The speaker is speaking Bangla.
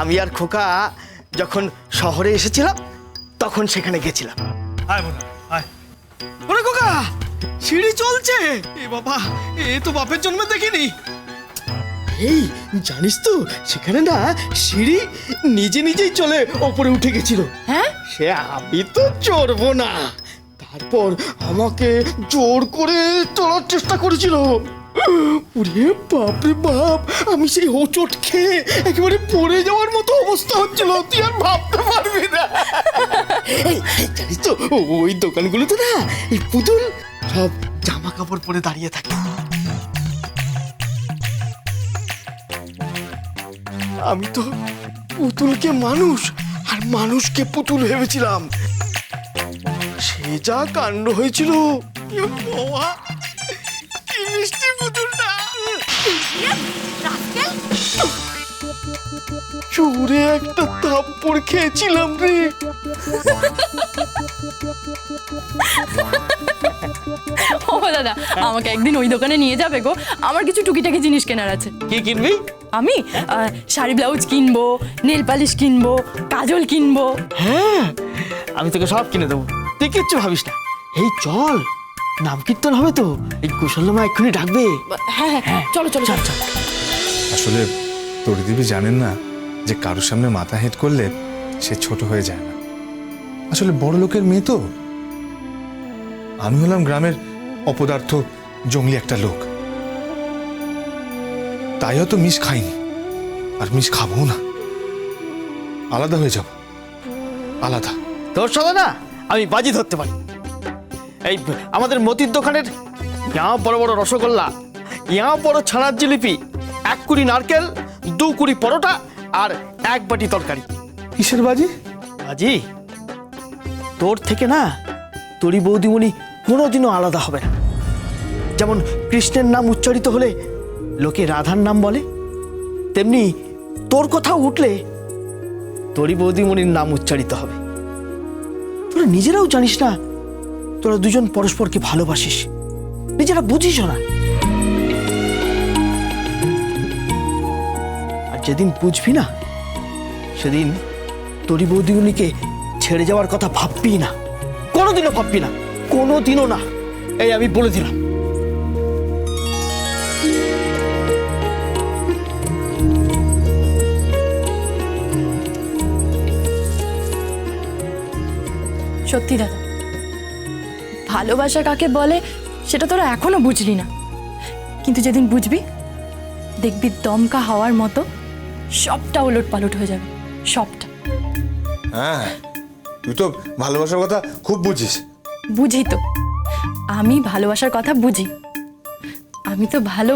আমি আর খোকা যখন শহরে এসেছিলাম তখন সেখানে গেছিলাম। আয় বোনা আয়। ওরে খোকা, সিঁড়ি চলছে! এ বাবা, এ তো বাপের জন্মে দেখিনি। এই জানিস তো, সেখানে না সিঁড়ি নিজে নিজেই চলে ওপরে উঠে গেছিল। হ্যাঁ, সে আমি তো চড়বো না, তারপর আমাকে জোর করে তোলার চেষ্টা করেছিল। ওরে বাপ রে বাপ, আমি সেই হোঁচট খেয়ে একেবারে পড়ে যাওয়ার মতো অবস্থা হচ্ছিল, তুই আর ভাবতে পারবি না। এই জানিস তো, ওই দোকানগুলোতে না এই পুতুল সব জামা কাপড় পরে দাঁড়িয়ে থাকে। আমি তো পুতুলকে মানুষ আর মানুষকে পুতুল ভেবেছিলাম। সে যা কাণ্ড হয়েছিল! এ বাবা, কি মিষ্টি পুতুলটা! চোরে একটা থাপ্পড় খেয়েছিলাম রে। ও দাদা, আমাকে একদিন ওই দোকানে নিয়ে যাবে গো, আমার কিছু টুকিটাকি জিনিস কেনার আছে। কি কিনবি? আমি শাড়ি ব্লাউজ কিনবো, নেল পালিশ কিনবো, কাজল কিনবো। হ্যাঁ, আমি তোকে সব কিনে দেবো, তুই কিচ্ছু ভাবিস না। এই চল, নাম কীর্তন হবে তো, এই কুশলমা এক্ষুনি ডাকবে। হ্যাঁ হ্যাঁ, চলো চলো চলো। আসলে তরিদেবী জানেন না যে কারোর সামনে মাথা হেঁট করলে সে ছোট হয়ে যায় না। আসলে বড় লোকের মেয়ে তো। আমি হলাম গ্রামের অপদার্থ জঙ্গলি একটা লোক, তাই হয়তো মিশ খাইনি, আর মিশ খাবো না। আলাদা হয়ে যাব, আলাদা। তোর সাথে না আমি বাজি ধরতে পারি। এই আমাদের মতির দোকানের ইয়া বড় বড় রসগোল্লা, ইয়া বড় ছানার জিলিপি, 1 কুড়ি নারকেল, 2 কুড়ি পরোটা আর 1 বাটি তরকারি। কিসের বাজি? বাজি তোর থেকে না তোরই বৌদিমণি কোনোদিনও আলাদা হবে না। যেমন কৃষ্ণের নাম উচ্চারিত হলে লোকে রাধার নাম বলে, তেমনি তোর কথা উঠলে তোরই বৌদিমণির নাম উচ্চারিত হবে। তোরা নিজেরাও জানিস না তোরা দুজন পরস্পরকে ভালোবাসিস, নিজেরা বুঝিস না। আর যেদিন বুঝবি না সেদিন তোরই বৌদিমণিকে ছেড়ে যাওয়ার কথা ভাববি না, কোনোদিনও ভাববি না, কোনোদিনও না। এই আমি বলে দিলাম। সত্যি দাদা, ভালোবাসা কাকে বলে সেটা তোরা এখনো বুঝলি না, কিন্তু যেদিন বুঝবি দেখবি দমকা হওয়ার মতো সবটা ওলট পালট হয়ে যাবে, সবটা। হ্যাঁ, তুই তো ভালোবাসার কথা খুব বুঝিস। বুঝি তো, আমি ভালোবাসার কথা বুঝি। আমি তো ভালো